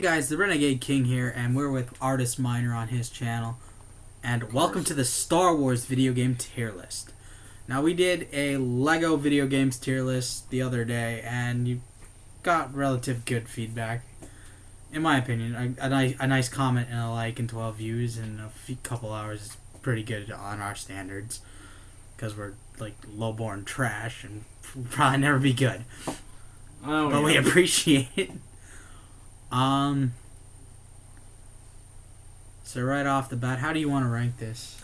Hey guys, the Renegade King here, and we're with Artist Miner on his channel. And welcome to the Star Wars Video Game Tierlist. Now, we did a Lego Video Games tier list the other day, and you got relative good feedback. In my opinion, a nice comment and a like and 12 views in a couple hours is pretty good on our standards. Because we're like low-born trash and we'll probably never be good. But we appreciate it. So right off the bat, how do you want to rank this?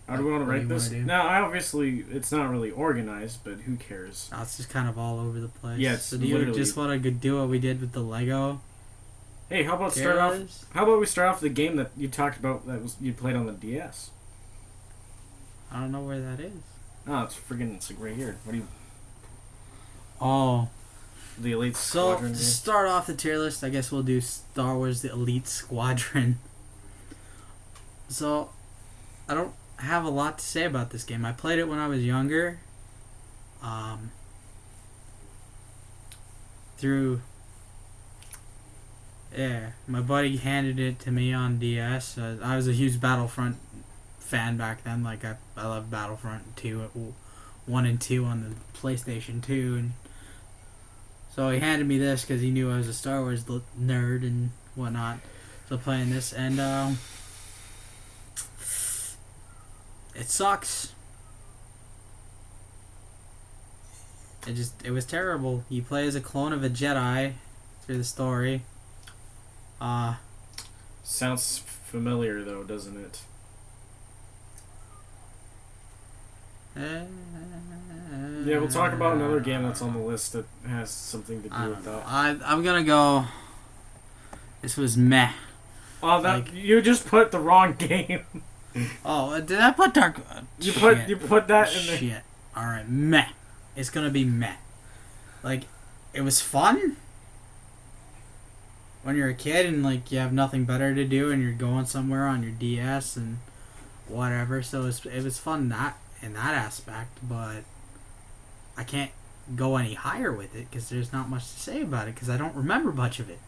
How do we want to rank this? Now, obviously, it's not really organized, but who cares? No, it's just kind of all over the place. Yeah, so do you just want to do what we did with the Lego? Hey, how about start off? How about we start off the game that you talked about that was you played on the DS? I don't know where that is. Oh, it's right here. What do you? Oh. The Elite Squadron. So, to start off the tier list, I guess we'll do Star Wars The Elite Squadron. So, I don't have a lot to say about this game. I played it when I was younger. My buddy handed it to me on DS. I was a huge Battlefront fan back then. Like, I loved Battlefront 2, 1 and 2 on the PlayStation 2, and so he handed me this because he knew I was a Star Wars nerd and whatnot. So playing this, and it sucks. It was terrible. You play as a clone of a Jedi through the story. Sounds familiar though, doesn't it? Yeah, we'll talk about another game that's on the list that has something to do with that. I'm gonna go. This was meh. Oh, you just put the wrong game. Oh, did I put Dark? You put that in there. Shit. All right, meh. It's gonna be meh. Like, it was fun when you're a kid and like you have nothing better to do and you're going somewhere on your DS and whatever. So it was fun in that aspect, but I can't go any higher with it because there's not much to say about it because I don't remember much of it.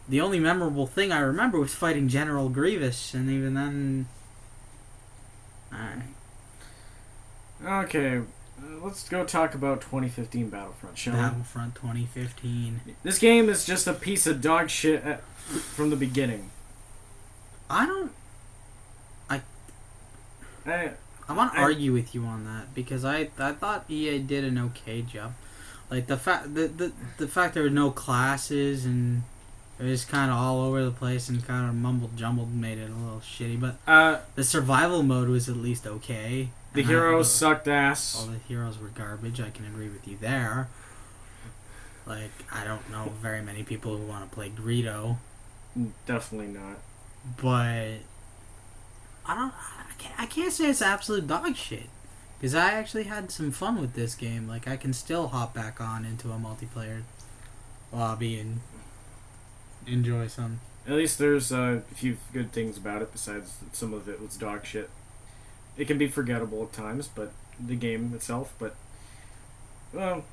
The only memorable thing I remember was fighting General Grievous, and even then... Alright. Okay, let's go talk about 2015 Battlefront, shall we? Battlefront 2015. This game is just a piece of dog shit from the beginning. I want to argue with you on that because I thought EA did an okay job. Like the fact there were no classes and it was kind of all over the place and kind of mumbled jumbled made it a little shitty. But the survival mode was at least okay. The heroes sucked ass. All the heroes were garbage. I can agree with you there. Like, I don't know very many people who want to play Greedo. Definitely not. But I can't say it's absolute dog shit. Because I actually had some fun with this game. Like, I can still hop back on into a multiplayer lobby and enjoy some. At least there's a few good things about it besides that some of it was dog shit. It can be forgettable at times, but the game itself, but well,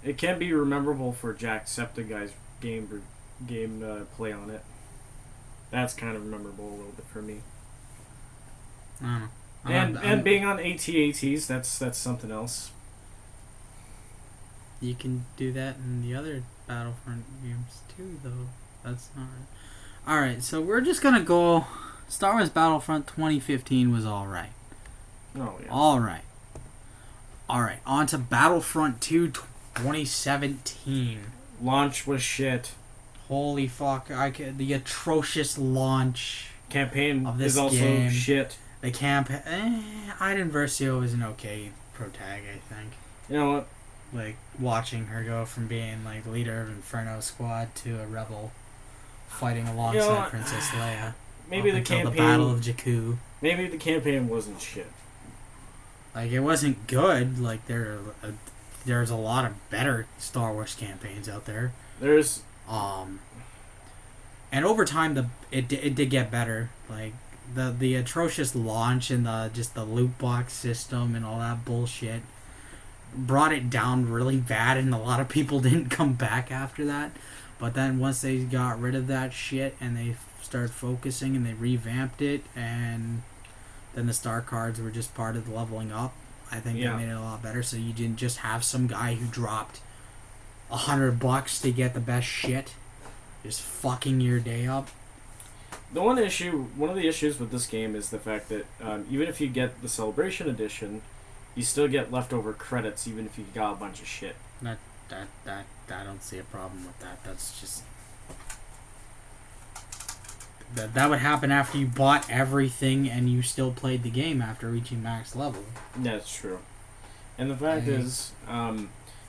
it can be memorable for Jacksepticeye's game play on it. That's kind of memorable a little bit for me. I don't know. And being on AT-ATs, that's something else. You can do that in the other Battlefront games too, though. That's not right. Alright, so we're just gonna go... Star Wars Battlefront 2015 was alright. Oh, yeah. Alright, on to Battlefront 2 2017. Launch was shit. Holy fuck, the atrocious launch campaign of this is also game. Shit. The campaign... Iden Versio is an okay protag, I think. You know what? Like, watching her go from being, like, leader of Inferno Squad to a rebel fighting alongside Princess Leia. Maybe the campaign... the Battle of Jakku. Maybe the campaign wasn't shit. Like, it wasn't good. Like, there's a lot of better Star Wars campaigns out there. There's... And over time, it did get better. Like, the atrocious launch and the loot box system and all that bullshit brought it down really bad, and a lot of people didn't come back after that. But then once they got rid of that shit and they started focusing and they revamped it, and then the star cards were just part of the leveling up, I think they made it a lot better. So you didn't just have some guy who dropped $100 to get the best shit, just fucking your day up. One of the issues with this game is the fact that even if you get the Celebration Edition, you still get leftover credits even if you got a bunch of shit. I don't see a problem with that. That's just... That would happen after you bought everything and you still played the game after reaching max level. That's true. And the fact is,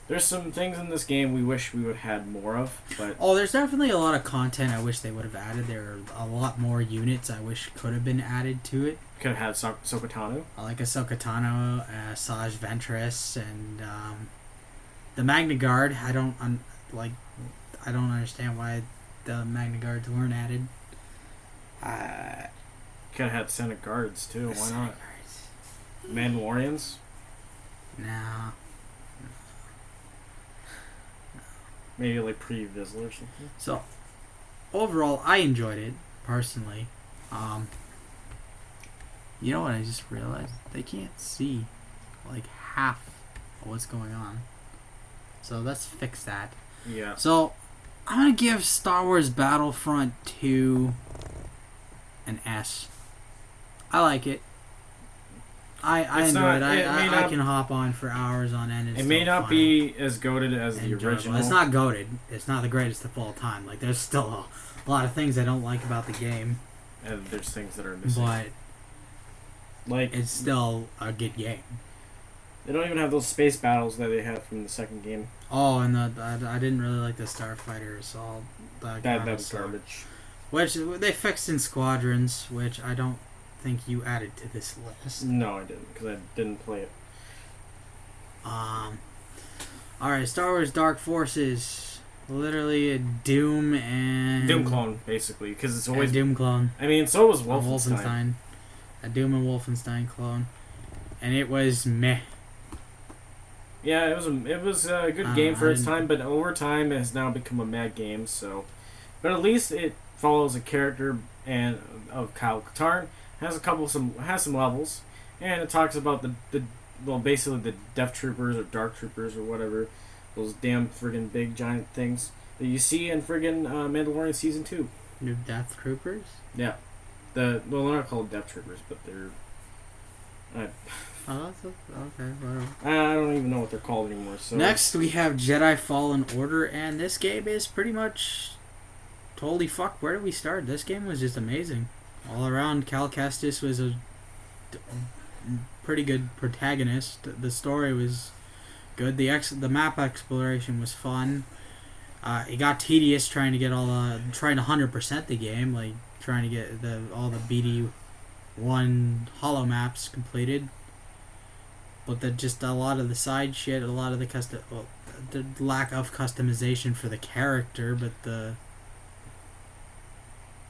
there's some things in this game we wish we would have had more of, but... Oh, there's definitely a lot of content I wish they would have added. There are a lot more units I wish could have been added to it. Could have had Sokotano. I like a Sokotano, Saj Ventress, and the Magna Guard. I don't understand why the Magna Guards weren't added. Could have had Senate Guards, too. Why not? Mandalorians? No. Maybe like pre-Vizsla or something. So, overall, I enjoyed it, personally. You know what I just realized? They can't see, like, half of what's going on. So, let's fix that. Yeah. So, I'm going to give Star Wars Battlefront 2 an S. I like it. I enjoy it. I can hop on for hours on end. It may not be as goated as the original. It's not goated. It's not the greatest of all time. Like, there's still a lot of things I don't like about the game. And there's things that are missing. But like, it's still a good game. They don't even have those space battles that they had from the second game. Oh, and I didn't really like the Starfighter Assault. That was garbage. Which they fixed in Squadrons, which I don't think you added to this list. No, I didn't, because I didn't play it. Alright, Star Wars Dark Forces. Literally a Doom and... Doom clone, basically, because it's always... A Doom clone. I mean, so was Wolfenstein. A Doom and Wolfenstein clone. And it was meh. Yeah, it was a good game for its time, but over time it has now become a mad game, so... But at least it follows a character of Kyle Katarn, has some levels, and it talks about basically the Death Troopers or Dark Troopers or whatever, those damn friggin' big giant things that you see in friggin' Mandalorian Season 2. New Death Troopers? Yeah. They're not called Death Troopers, but they're... okay, whatever. I don't even know what they're called anymore. So next, we have Jedi Fallen Order, and this game is pretty much... Holy fuck, where did we start? This game was just amazing. All around, Cal Kestis was a pretty good protagonist. The story was good. The map exploration was fun. It got tedious trying to 100% the game, like trying to get all the BD1 holo maps completed. But just a lot of the side shit, a lot of the lack of customization for the character, but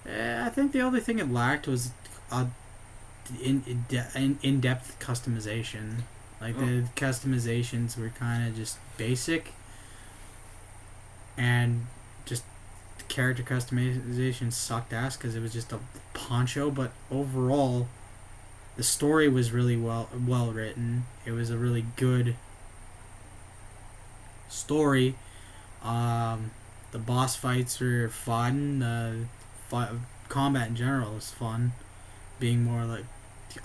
I think the only thing it lacked was in-depth customization. Like, the customizations were kind of just basic, and just character customization sucked ass because it was just a poncho. But overall, the story was really well written. It was a really good story. The boss fights were fun. Combat in general was fun, being more like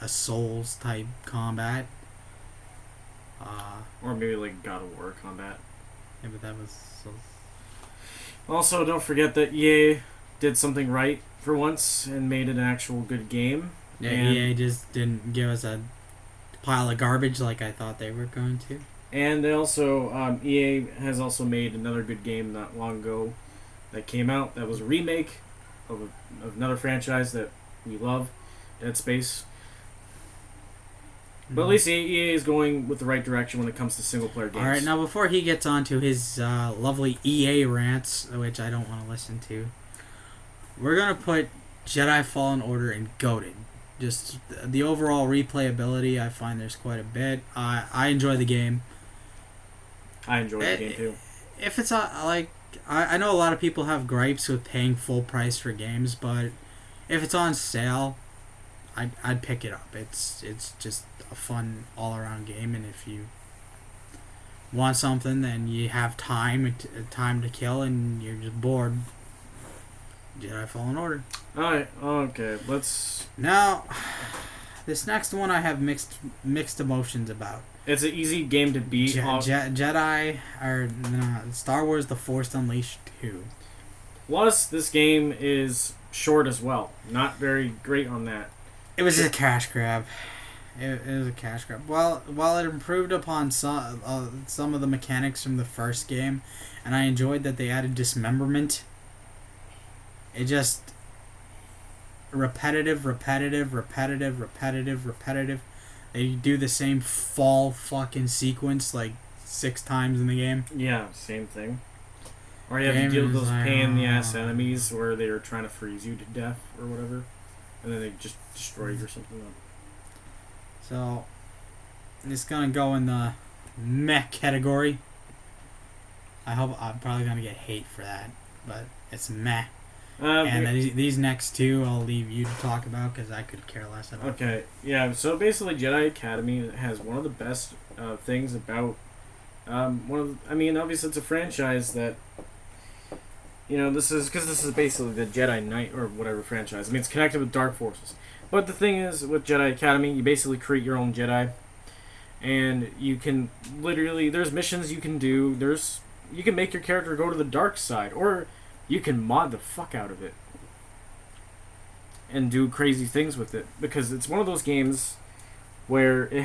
a Souls type combat. Or maybe like God of War combat. Yeah, but that was so... Also, don't forget that EA did something right for once and made it an actual good game. Yeah, EA just didn't give us a pile of garbage like I thought they were going to. And they also, EA has also made another good game not long ago that came out. That was a remake of another franchise that we love, Dead Space. But at least EA is going with the right direction when it comes to single-player games. Alright, now before he gets on to his lovely EA rants, which I don't want to listen to, we're going to put Jedi Fallen Order in GOATed. Just the overall replayability, I find there's quite a bit. I enjoy the game. I enjoy the game too. If it's I know a lot of people have gripes with paying full price for games, but if it's on sale, I'd pick it up. It's just a fun all around game, and if you want something and you have time to kill and you're just bored, Jedi Fallen Order. Alright, okay, let's... Now, this next one I have mixed emotions about. It's an easy game to beat. Jedi, or Star Wars The Force Unleashed 2. Plus, this game is short as well. Not very great on that. It was a cash grab. It was a cash grab. While it improved upon some of the mechanics from the first game, and I enjoyed that they added dismemberment, it just repetitive. They do the same fall fucking sequence like 6 times in the game. Yeah, same thing. Or you have to deal with those pain-in-the-ass enemies where they are trying to freeze you to death or whatever, and then they just destroy you or something. So, it's gonna go in the mech category. I hope I'm probably gonna get hate for that, but it's meh. And these next two I'll leave you to talk about because I could care less about. Okay, yeah. So basically, Jedi Academy has one of the best things about obviously it's a franchise that this is basically the Jedi Knight or whatever franchise. I mean, it's connected with Dark Forces. But the thing is, with Jedi Academy, you basically create your own Jedi, and you can there's missions you can do. You can make your character go to the dark side, or you can mod the fuck out of it and do crazy things with it, because it's one of those games where it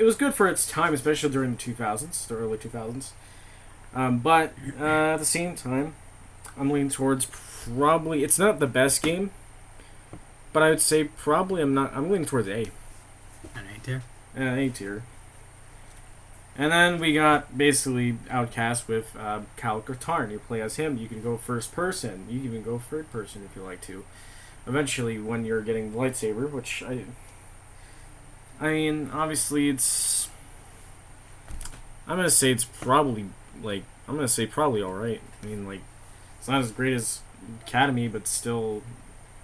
was good for its time, especially during the early 2000s. But at the same time, I'm leaning towards probably it's not the best game, but I would say probably I'm leaning towards A. An A tier. A tier. And then we got basically Outcast with Cal Katarn. You play as him. You can go first person. You can even go third person if you like to. Eventually, when you're getting the lightsaber, which I mean, obviously it's. I'm gonna say it's probably probably all right. I mean, like, it's not as great as Academy, but still,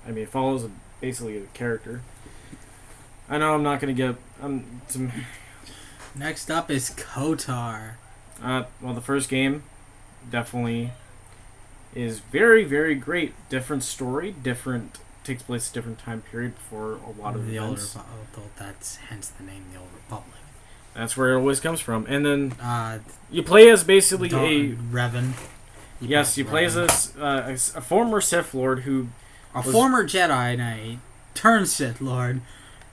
I mean, it follows basically a character. I know I'm not gonna get Next up is KOTOR. Well, the first game definitely is very, very great. Different story, takes place a different time period before a lot of the events. That's hence the name, the Old Republic. That's where it always comes from. And then you play as basically Revan. You play as a former Sith Lord who former Jedi Knight turned Sith Lord.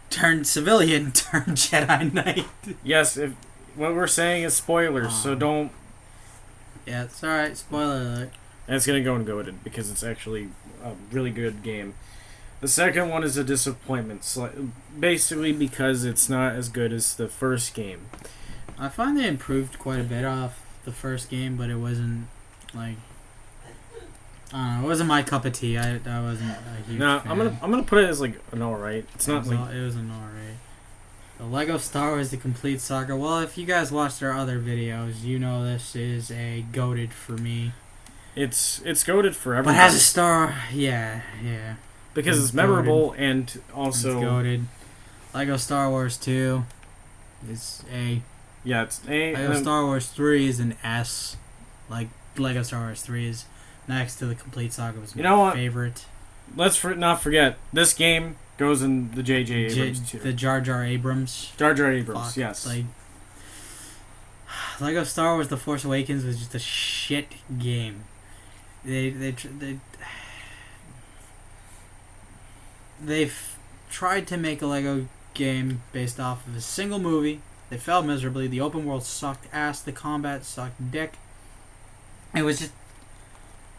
Turned civilian, turned Jedi Knight. Yes, what we're saying is spoilers, so don't... Yeah, it's alright, spoiler alert. And it's going to go and goated, because it's actually a really good game. The second one is a disappointment, basically because it's not as good as the first game. I find they improved quite a bit off the first game, but it wasn't, like... I don't know, it wasn't my cup of tea. I wasn't a huge fan. I'm gonna put it as like an alright. It's not like it was an alright. The Lego Star Wars: The Complete Saga. Well, if you guys watched our other videos, you know this is a goated for me. It's goated for everyone. But has a star, yeah. Because it's memorable and also it's goated. Lego Star Wars 2 is A. Yeah, it's A. Lego Star Wars 3 is an S. Like Lego Star Wars 3 is. Next to the Complete Saga was my favorite. Let's not forget, this game goes in the J.J. Abrams too. The Jar Jar Abrams. Jar Jar Abrams, Fuck, yes. Like, Lego Star Wars: The Force Awakens was just a shit game. They've tried to make a Lego game based off of a single movie. They failed miserably. The open world sucked ass. The combat sucked dick. It was just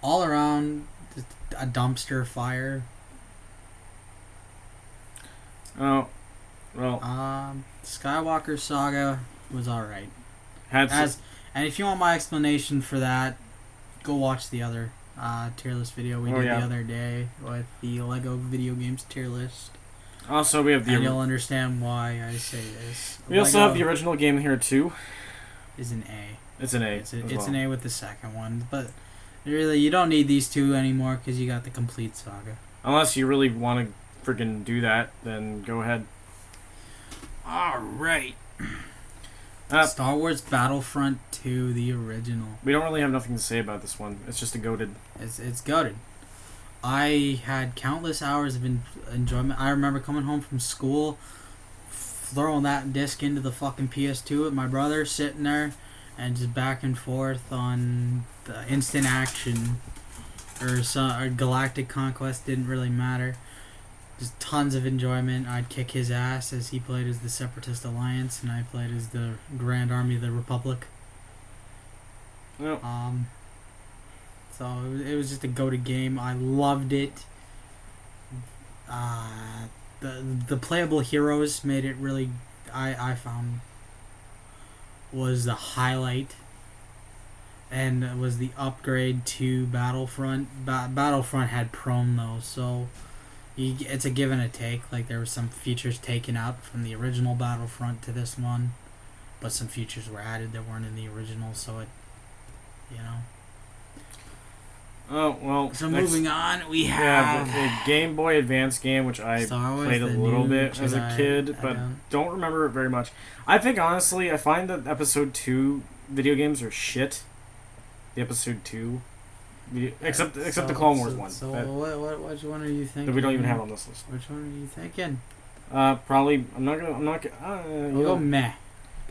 all around a dumpster fire. Oh, well. Skywalker Saga was alright. And if you want my explanation for that, go watch the other tier list video we did the other day with the Lego Video Games Tier List. Also, we have and you'll understand why I say this. We also have the original game here too. Is an A. It's an A. It's an A with the second one, but really you don't need these two anymore because you got the complete saga. Unless you really want to freaking do that, then go ahead. All right. Star Wars Battlefront 2, the original. We don't really have nothing to say about this one. It's just a goated. It's goated. I had countless hours of enjoyment. I remember coming home from school, throwing that disc into the fucking PS2 with my brother, sitting there, and just back and forth on the instant action or Galactic Conquest. Didn't really matter. Just tons of enjoyment. I'd kick his ass as he played as the Separatist Alliance, and I played as the Grand Army of the Republic. Yep. So it was just a go-to game. I loved it. The playable heroes made it really. I found was the highlight, and it was the upgrade to Battlefront. Battlefront had Prone though, so. It's a give and a take. Like, there were some features taken out from the original Battlefront to this one, but some features were added that weren't in the original, so it, Oh, well. So moving on, we have a Game Boy Advance game, which I played a little bit as a kid, but don't remember it very much. I think, honestly, I find that Episode 2 video games are shit. The Episode 2... Except the Clone Wars one. So which one are you thinking? That we don't even have on this list. Which one are you thinking? Probably I'm not We'll go meh.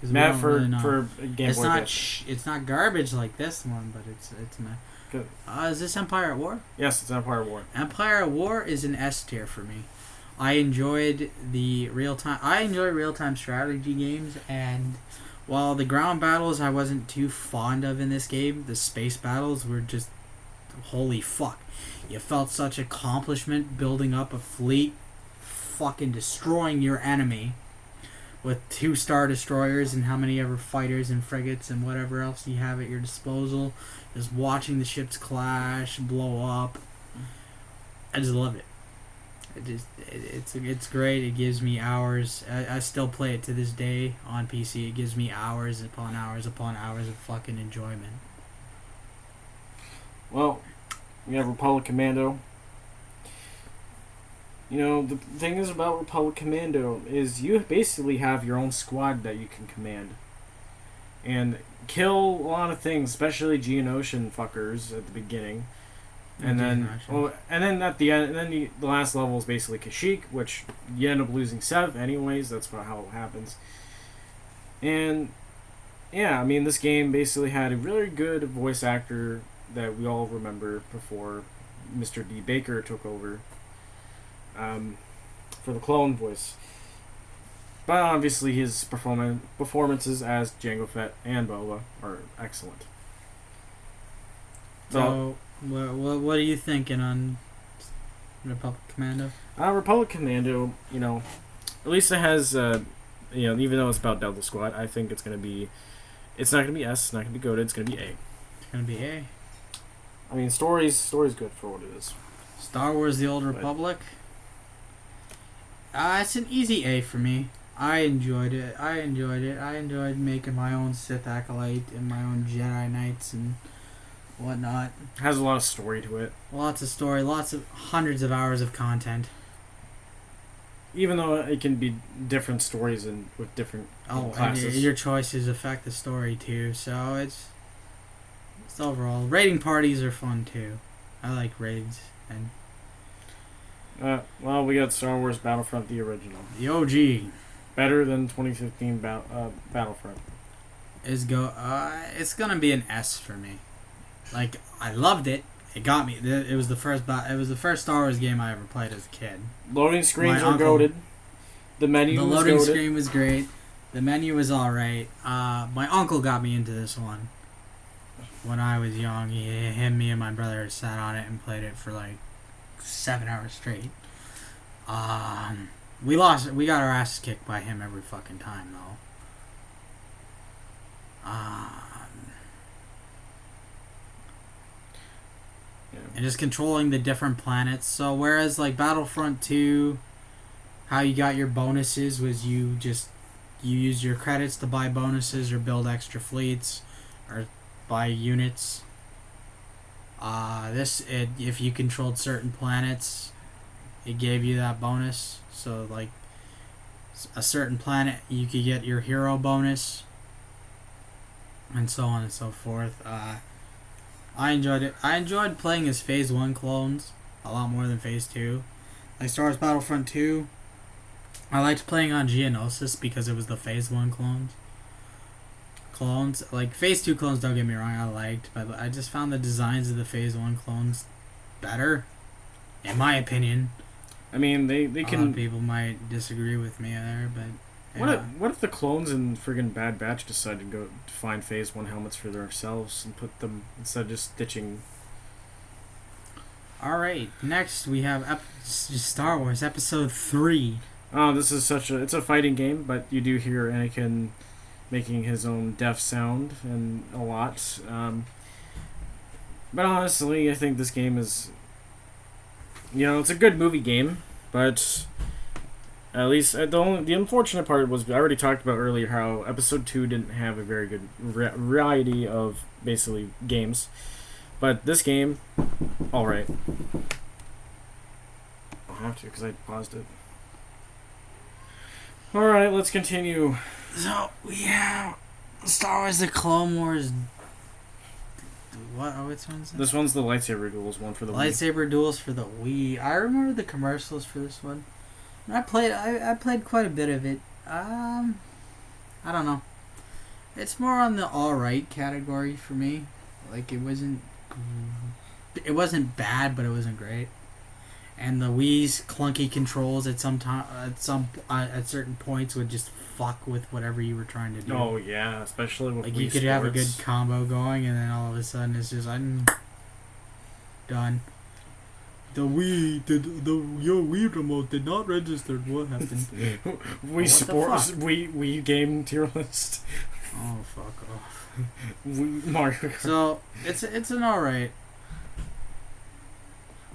Meh for Game Boy. It's not garbage like this one, but it's meh. Good. Is this Empire at War? Yes, it's Empire at War. Empire at War is an S tier for me. I enjoyed the real-time. I enjoy real-time strategy games, and while the ground battles I wasn't too fond of in this game, the space battles were just. Holy fuck. You felt such accomplishment building up a fleet, fucking destroying your enemy with 2 Star Destroyers and how many ever fighters and frigates and whatever else you have at your disposal. Just watching the ships clash, blow up. I just love it. It's great. It gives me hours. I still play it to this day on PC. It gives me hours upon hours upon hours of fucking enjoyment. Well, we have Republic Commando. The thing is about Republic Commando is you basically have your own squad that you can command. And kill a lot of things, especially Geonosian fuckers at the beginning. And then at the end, the last level is basically Kashyyyk, which you end up losing Sev anyways. That's how it happens. And yeah, I mean, this game basically had a really good voice actor that we all remember before Mr. D. Baker took over for the clone voice. But obviously his performances as Jango Fett and Boba are excellent. So, what are you thinking on Republic Commando? Republic Commando, at least it has, even though it's about Delta Squad, I think it's not going to be S, it's not going to be goated, it's going to be A. It's going to be A. I mean, story's good for what it is. Star Wars: The Old Republic. It's an easy A for me. I enjoyed it. I enjoyed making my own Sith Acolyte and my own Jedi Knights and whatnot. It has a lot of story to it. Lots of story. Lots of hundreds of hours of content. Even though it can be different stories and with different classes. And your choices affect the story too. So it's overall, raiding parties are fun too. I like raids. And well, we got Star Wars Battlefront, the original, the OG, better than 2015 Battlefront. It's gonna be an S for me. Like, I loved it. It got me. It was the first Star Wars game I ever played as a kid. Loading screens are goated. The loading screen was great. The menu was alright. My uncle got me into this one. When I was young, me and my brother sat on it and played it for like 7 hours straight. We got our asses kicked by him every fucking time though. And just controlling the different planets. So whereas like Battlefront 2, how you got your bonuses was you used your credits to buy bonuses or build extra fleets, or by units. If you controlled certain planets, it gave you that bonus. So like a certain planet, you could get your hero bonus, and so on and so forth. I enjoyed it. I enjoyed playing as Phase 1 clones a lot more than Phase 2. Like Star Wars Battlefront 2, I liked playing on Geonosis because it was the Phase 1 clones. Like Phase 2 clones, don't get me wrong, I liked, but I just found the designs of the Phase 1 clones better, in my opinion. I mean, they A can. lot of people might disagree with me there, but yeah. What if the clones in friggin' Bad Batch decide to go to find Phase 1 helmets for themselves and put them instead of just stitching? Alright, next we have Star Wars Episode 3. Oh, this is it's a fighting game, but you do hear Anakin making his own death sound and a lot. But honestly, I think this game is, it's a good movie game, but at least the unfortunate part was I already talked about earlier how Episode 2 didn't have a very good variety of basically games. But this game, alright. I'll have to because I paused it. Alright, let's continue. So, we have Star Wars The Clone Wars. Which one's that? This one's the lightsaber duels one for the lightsaber duels for the Wii. I remember the commercials for this one. I played quite a bit of it. I don't know. It's more on the alright category for me. Like it wasn't bad, but it wasn't great. And the Wii's clunky controls at certain points would just fuck with whatever you were trying to do. Oh yeah, especially with like Wii you could Sports. have a good combo going, and then all of a sudden it's just I'm done. The your Wii remote did not register. What happened? Wii Sports, Wii Game Tierlist. Oh fuck off. Mario Kart. So it's an alright.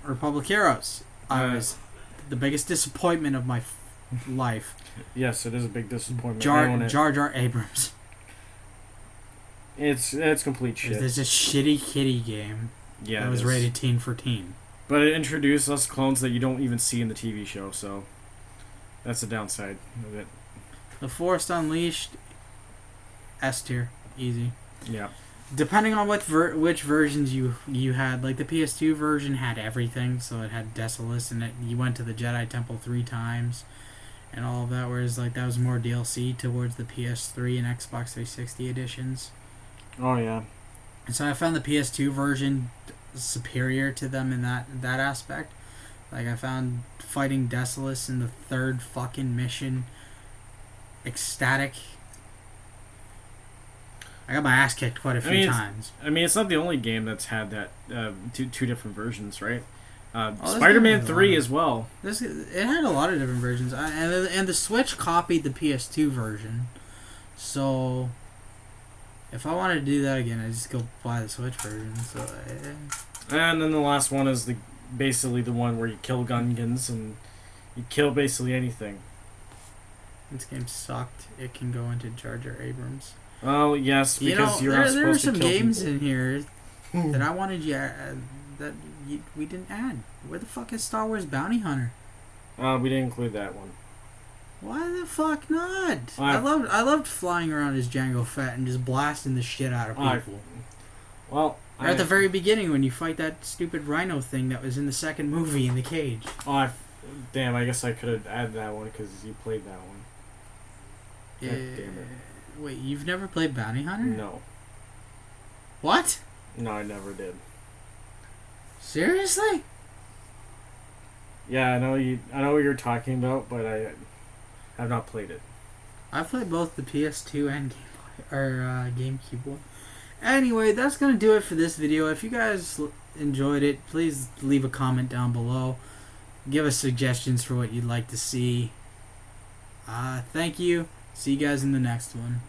Republic Heroes. I was the biggest disappointment of my life. Yes, it is a big disappointment. Jar Jar Abrams. It's complete shit. It's a shitty kitty game. Yeah, that was rated teen for teen. But it introduced us clones that you don't even see in the TV show, so that's the downside of it. The Force Unleashed, S tier, easy. Yeah. Depending on which versions you had, like the PS2 version had everything, so it had Desolus, and you went to the Jedi Temple 3 times, and all of that. Whereas like that was more DLC towards the PS3 and Xbox 360 editions. Oh yeah. And so I found the PS2 version superior to them in that aspect. Like I found fighting Desolus in the third fucking mission ecstatic. I got my ass kicked quite a few times. I mean, it's not the only game that's had that two different versions, right? Oh, Spider-Man 3 as well. It had a lot of different versions, and the Switch copied the PS2 version. So, if I wanted to do that again, I'd just go buy the Switch version. So, And then the last one is basically the one where you kill Gungans and you kill basically anything. This game sucked. It can go into Jar Jar Abrams. Oh yes, because you're not supposed to kill there are some games people. in here that I wanted we didn't add. Where the fuck is Star Wars Bounty Hunter? We didn't include that one. Why the fuck not? I loved flying around as Jango Fett and just blasting the shit out of people. At the very beginning when you fight that stupid rhino thing that was in the second movie in the cage. Damn, I guess I could have added that one because you played that one. Yeah. Damn it. Wait, you've never played Bounty Hunter? No. What? No, I never did. Seriously? Yeah, I know what you're talking about, but I have not played it. I played both the PS2 and GameCube one. Anyway, that's gonna do it for this video. If you guys enjoyed it, please leave a comment down below. Give us suggestions for what you'd like to see. Thank you. See you guys in the next one.